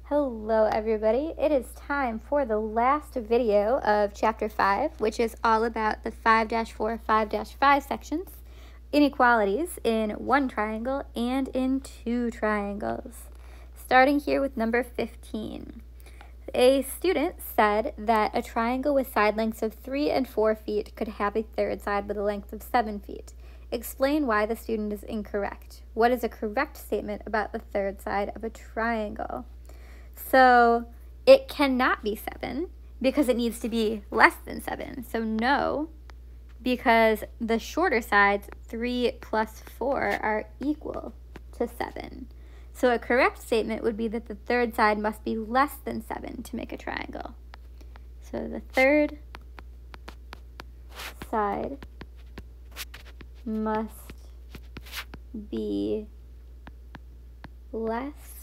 Hello everybody, it is time for the last video of chapter 5, which is all about the 5-4, 5-5 sections, inequalities in one triangle and in two triangles. Starting here with number 15. A student said that a triangle with side lengths of 3 and 4 feet could have a third side with a length of 7 feet. Explain why the student is incorrect. What is a correct statement about the third side of a triangle? So it cannot be 7 because it needs to be less than 7. So no, because the shorter sides, 3 plus 4, are equal to 7. So a correct statement would be that the third side must be less than 7 to make a triangle. So the third side must be less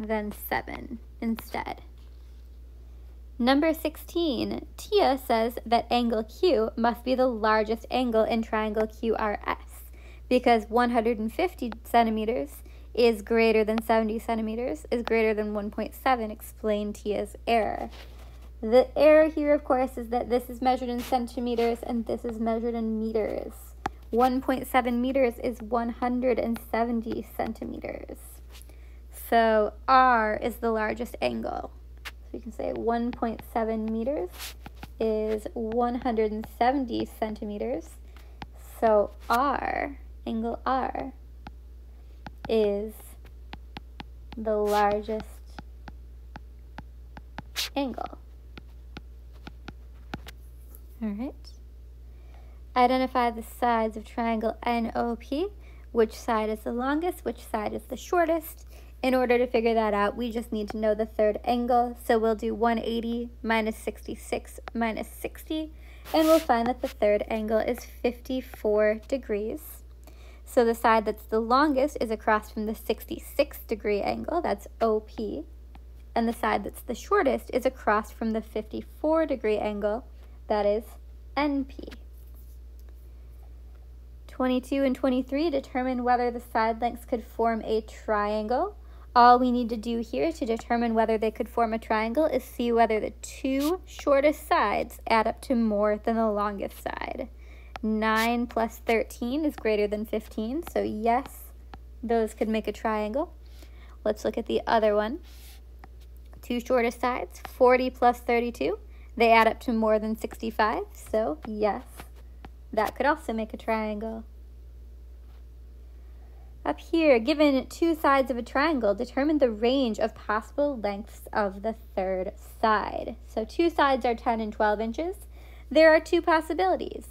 than 7 instead. Number 16, Tia says that angle Q must be the largest angle in triangle QRS because 150 centimeters is greater than 70 centimeters is greater than 1.7. Explain Tia's error. The error here, of course, is that this is measured in centimeters and this is measured in meters. 1.7 meters is 170 centimeters. So R is the largest angle. So you can say 1.7 meters is 170 centimeters. So R, angle R, is the largest angle. All right. Identify the sides of triangle NOP. Which side is the longest? Which side is the shortest? In order to figure that out, we just need to know the third angle. So we'll do 180 minus 66 minus 60, and we'll find that the third angle is 54 degrees. So the side that's the longest is across from the 66-degree angle, that's OP, and the side that's the shortest is across from the 54-degree angle, that is NP. 22 and 23 determine whether the side lengths could form a triangle. All we need to do here to determine whether they could form a triangle is see whether the two shortest sides add up to more than the longest side. 9 plus 13 is greater than 15, so yes, those could make a triangle. Let's look at the other one. Two shortest sides, 40 plus 32, they add up to more than 65, so yes, that could also make a triangle. Up here, given two sides of a triangle, determine the range of possible lengths of the third side. So two sides are 10 and 12 inches. There are two possibilities.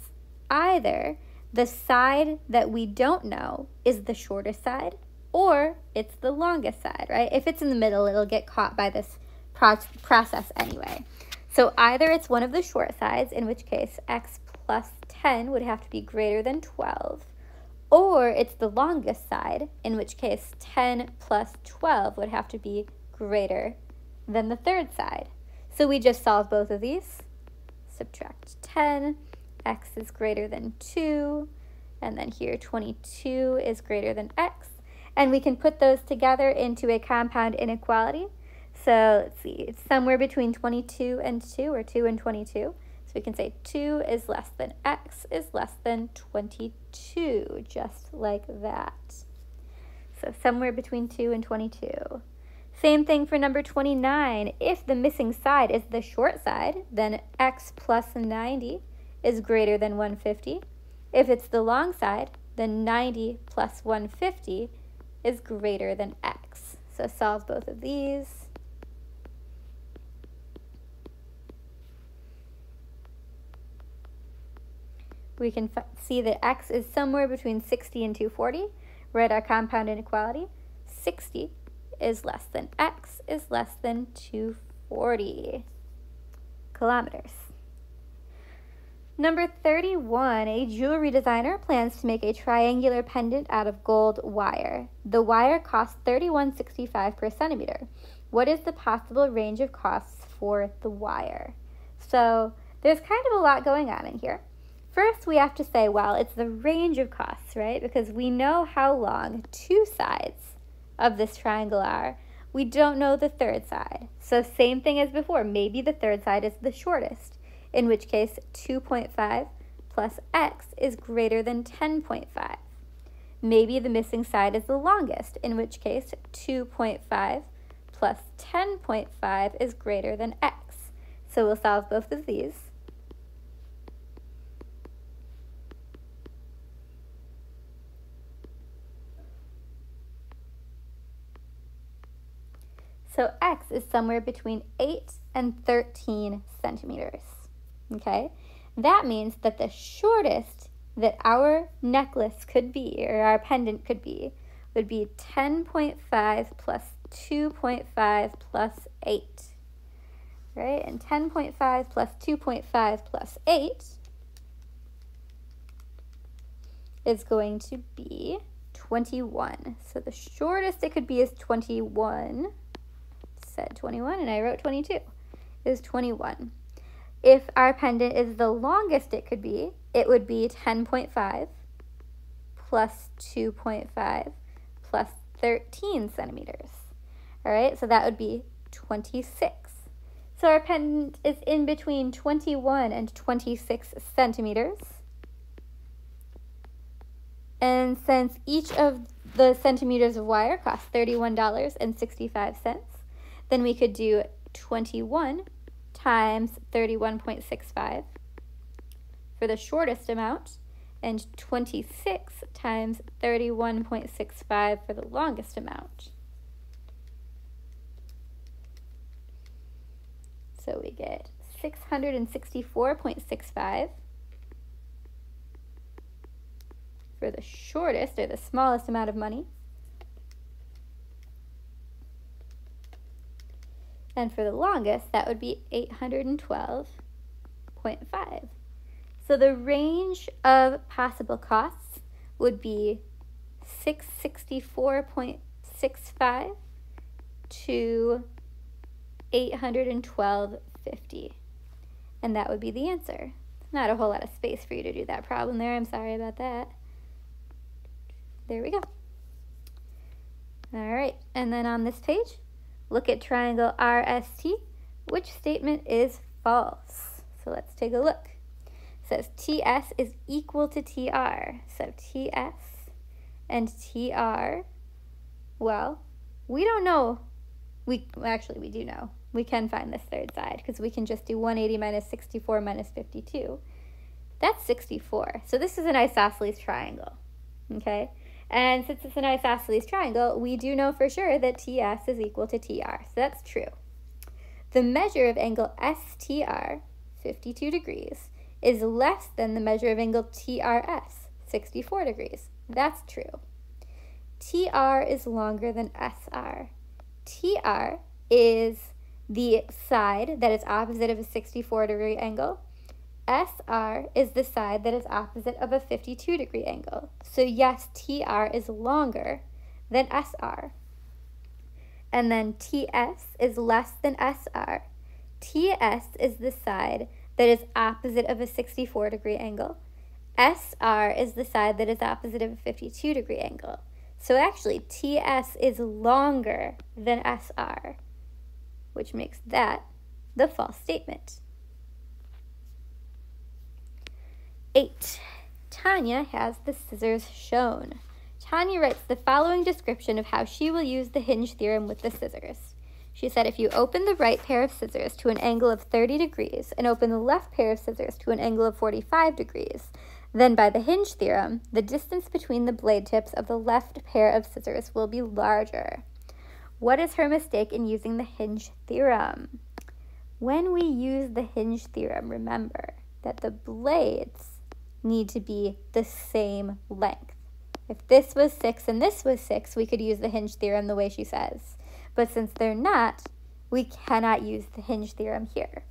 Either the side that we don't know is the shortest side, or it's the longest side, right? If it's in the middle, it'll get caught by this process anyway. So either it's one of the short sides, in which case x plus 10 would have to be greater than 12, or it's the longest side, in which case 10 plus 12 would have to be greater than the third side. So we just solve both of these. Subtract 10, x is greater than 2, and then here 22 is greater than x. And we can put those together into a compound inequality. So let's see, it's somewhere between 22 and 2, or 2 and 22. So we can say 2 is less than x is less than 22, just like that. So somewhere between 2 and 22. Same thing for number 29. If the missing side is the short side, then x plus 90 is greater than 150. If it's the long side, then 90 plus 150 is greater than x. So solve both of these. We can see that x is somewhere between 60 and 240. We're at our compound inequality. 60 is less than x is less than 240 kilometers. Number 31, a jewelry designer plans to make a triangular pendant out of gold wire. The wire costs $31.65 per centimeter. What is the possible range of costs for the wire? So there's kind of a lot going on in here. First, we have to say, well, it's the range of costs, right? Because we know how long two sides of this triangle are. We don't know the third side. So same thing as before. Maybe the third side is the shortest, in which case 2.5 plus x is greater than 10.5. Maybe the missing side is the longest, in which case 2.5 plus 10.5 is greater than x. So we'll solve both of these. So x is somewhere between 8 and 13 centimeters, okay? That means that the shortest that our necklace could be, or our pendant could be, would be 10.5 plus 2.5 plus 8, right? And 10.5 plus 2.5 plus 8 is going to be 21. So the shortest it could be is 21. Said 21 and I wrote 22, is 21. If our pendant is the longest it could be, it would be 10.5 plus 2.5 plus 13 centimeters. All right, so that would be 26. So our pendant is in between 21 and 26 centimeters. And since each of the centimeters of wire costs $31.65, then we could do 21 times 31.65 for the shortest amount, and 26 times 31.65 for the longest amount. So we get 664.65 for the shortest, or the smallest amount of money. And for the longest, that would be 812.5. So the range of possible costs would be 664.65 to 812.50. And that would be the answer. Not a whole lot of space for you to do that problem there. I'm sorry about that. There we go. All right, and then on this page, look at triangle RST. Which statement is false? So let's take a look. It says TS is equal to TR. So TS and TR, well, we don't know. Actually, we do know. We can find this third side because we can just do 180 minus 64 minus 52. That's 64. So this is an isosceles triangle, okay? And since it's an isosceles triangle, we do know for sure that TS is equal to TR. So that's true. The measure of angle STR, 52 degrees, is less than the measure of angle TRS, 64 degrees. That's true. TR is longer than SR. TR is the side that is opposite of a 64-degree angle. SR is the side that is opposite of a 52-degree angle. So yes, TR is longer than SR. And then TS is less than SR. TS is the side that is opposite of a 64-degree angle. SR is the side that is opposite of a 52-degree angle. So actually, TS is longer than SR, which makes that the false statement. 8. Tanya has the scissors shown. Tanya writes the following description of how she will use the hinge theorem with the scissors. She said if you open the right pair of scissors to an angle of 30 degrees and open the left pair of scissors to an angle of 45 degrees, then by the hinge theorem, the distance between the blade tips of the left pair of scissors will be larger. What is her mistake in using the hinge theorem? When we use the hinge theorem, remember that the blades need to be the same length. If this was 6 and this was 6, we could use the hinge theorem the way she says. But since they're not, we cannot use the hinge theorem here.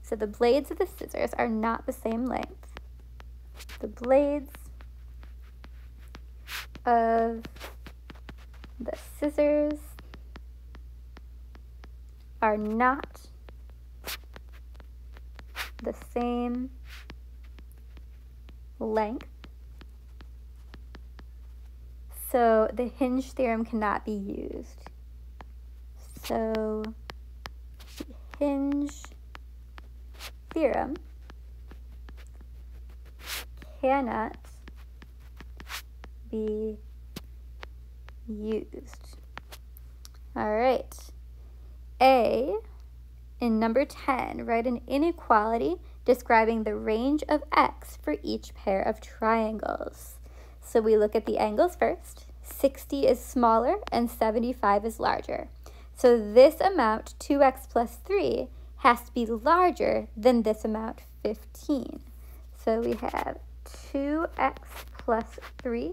So the blades of the scissors are not the same length. The blades of the scissors are not the same length. So the hinge theorem cannot be used. So the hinge theorem cannot be used. All right. A, in number 10, write an inequality describing the range of x for each pair of triangles. So we look at the angles first. 60 is smaller and 75 is larger. So this amount, 2x plus 3, has to be larger than this amount, 15. So we have 2x plus 3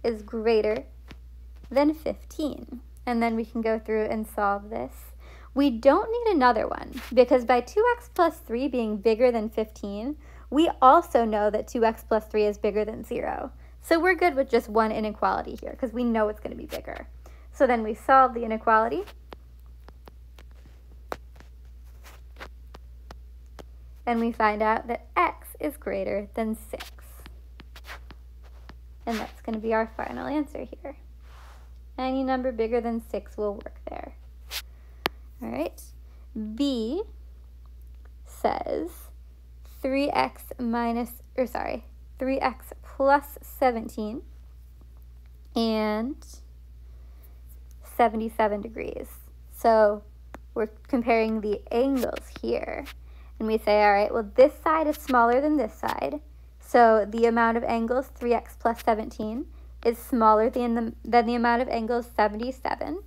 is greater than 15. And then we can go through and solve this. We don't need another one because by 2x plus 3 being bigger than 15, we also know that 2x plus 3 is bigger than 0. So we're good with just one inequality here because we know it's going to be bigger. So then we solve the inequality. And we find out that x is greater than 6. And that's going to be our final answer here. Any number bigger than 6 will work there. All right. B says 3x plus 17 and 77 degrees. So we're comparing the angles here. And we say, all right, well, this side is smaller than this side. So the amount of angles, 3x plus 17, is smaller than the amount of angles, 77.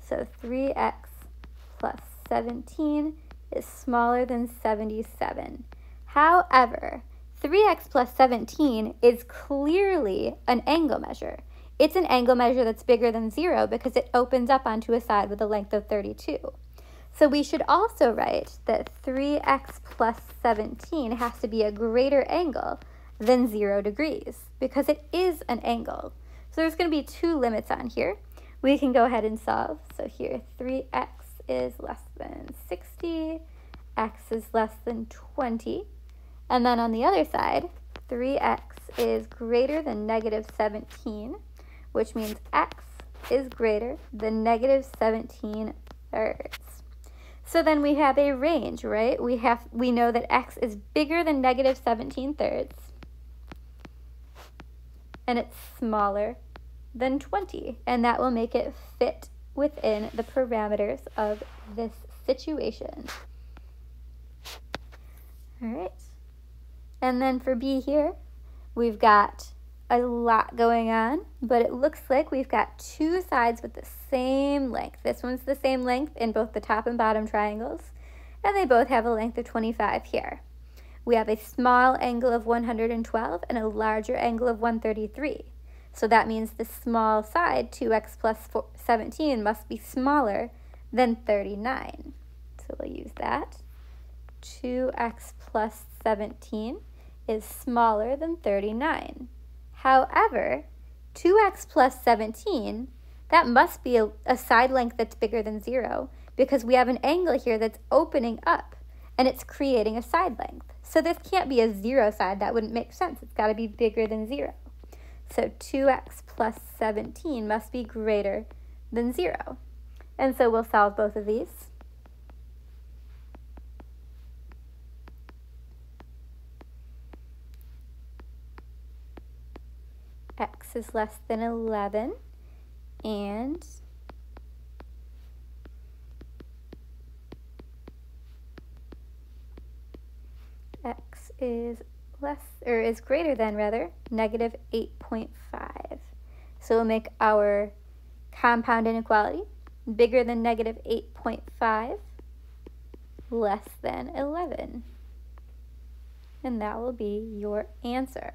So 3x plus 17 is smaller than 77. However, 3x plus 17 is clearly an angle measure. It's an angle measure that's bigger than 0 because it opens up onto a side with a length of 32. So we should also write that 3x plus 17 has to be a greater angle than 0 degrees because it is an angle. So there's going to be two limits on here. We can go ahead and solve. So here 3x is less than 60, x is less than 20. And then on the other side, 3x is greater than negative 17, which means x is greater than negative 17 thirds. So then we have a range, right? We know that x is bigger than negative 17 thirds, and it's smaller than 20, and that will make it fit within the parameters of this situation. All right. And then for B here, we've got a lot going on, but it looks like we've got two sides with the same length. This one's the same length in both the top and bottom triangles, and they both have a length of 25 here. We have a small angle of 112 and a larger angle of 133. So that means the small side, 2x plus 17, must be smaller than 39. So we'll use that. 2x plus 17 is smaller than 39. However, 2x plus 17, that must be a side length that's bigger than 0 because we have an angle here that's opening up and it's creating a side length. So this can't be a 0 side. That wouldn't make sense. It's got to be bigger than 0. So 2x plus 17 must be greater than 0. And so we'll solve both of these. X is less than 11, and x is greater than negative 8.5. So we'll make our compound inequality bigger than negative 8.5, less than 11. And that will be your answer.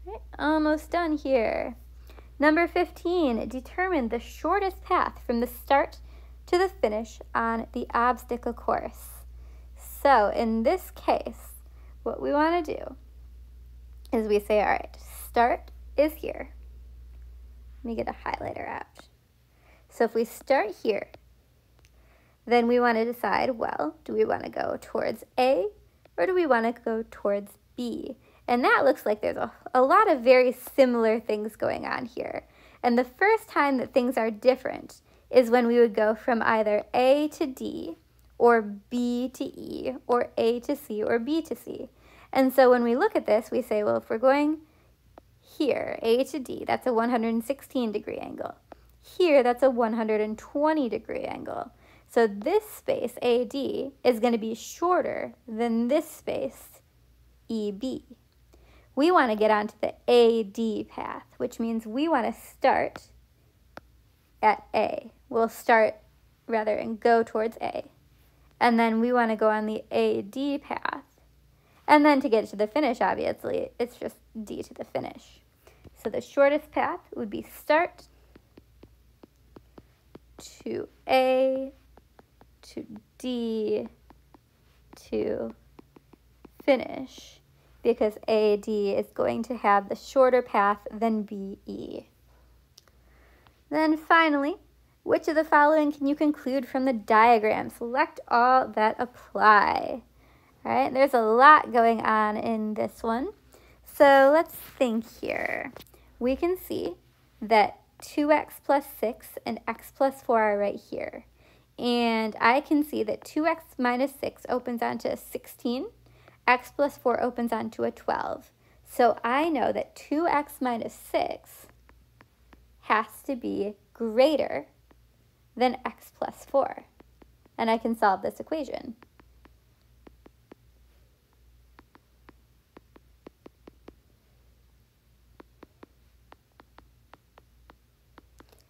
Right, almost done here. Number 15, determine the shortest path from the start to the finish on the obstacle course. So in this case, what we want to do is we say, all right, start is here. Let me get a highlighter out. So if we start here, then we want to decide, well, do we want to go towards A or do we want to go towards B? And that looks like there's a lot of very similar things going on here. And the first time that things are different is when we would go from either A to D, or B to E, or A to C, or B to C. And so when we look at this, we say, well, if we're going here, A to D, that's a 116-degree angle. Here, that's a 120-degree angle. So this space, AD, is going to be shorter than this space, EB. We want to get onto the AD path, which means we want to start at A. We'll start, rather, and go towards A. And then we want to go on the AD path. And then to get to the finish, obviously, it's just D to the finish. So the shortest path would be start to A, to D, to finish, because AD is going to have the shorter path than BE. Then finally, which of the following can you conclude from the diagram? Select all that apply. All right, there's a lot going on in this one. So let's think here. We can see that 2x plus 6 and x plus 4 are right here. And I can see that 2x minus 6 opens onto a 16. X plus 4 opens onto a 12. So I know that 2x minus 6 has to be greater than x plus 4. And I can solve this equation.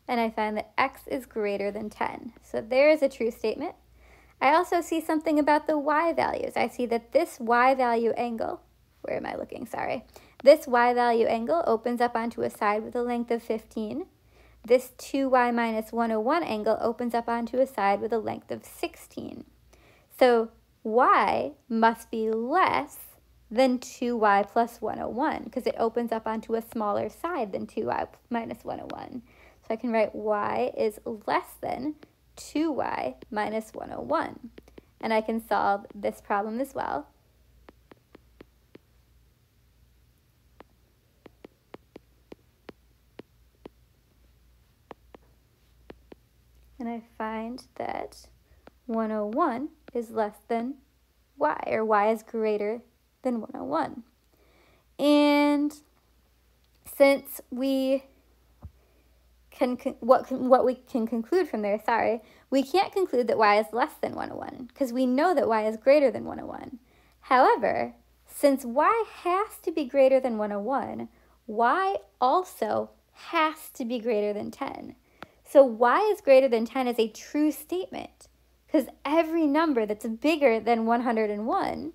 And I find that x is greater than 10. So there is a true statement. I also see something about the y values. I see that this y value angle, where am I looking? Sorry. This y value angle opens up onto a side with a length of 15. This 2y minus 101 angle opens up onto a side with a length of 16. So y must be less than 2y plus 101 because it opens up onto a smaller side than 2y minus 101. So I can write y is less than 2y minus 101. And I can solve this problem as well. And I find that 101 is less than y, or y is greater than 101. And since we what we can conclude from there, we can't conclude that y is less than 101 because we know that y is greater than 101. However, since y has to be greater than 101, y also has to be greater than 10. So y is greater than 10 is a true statement because every number that's bigger than 101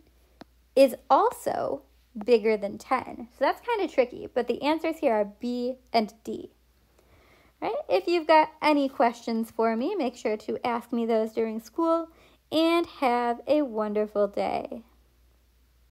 is also bigger than 10. So that's kind of tricky, but the answers here are B and D. Right? If you've got any questions for me, make sure to ask me those during school, and have a wonderful day.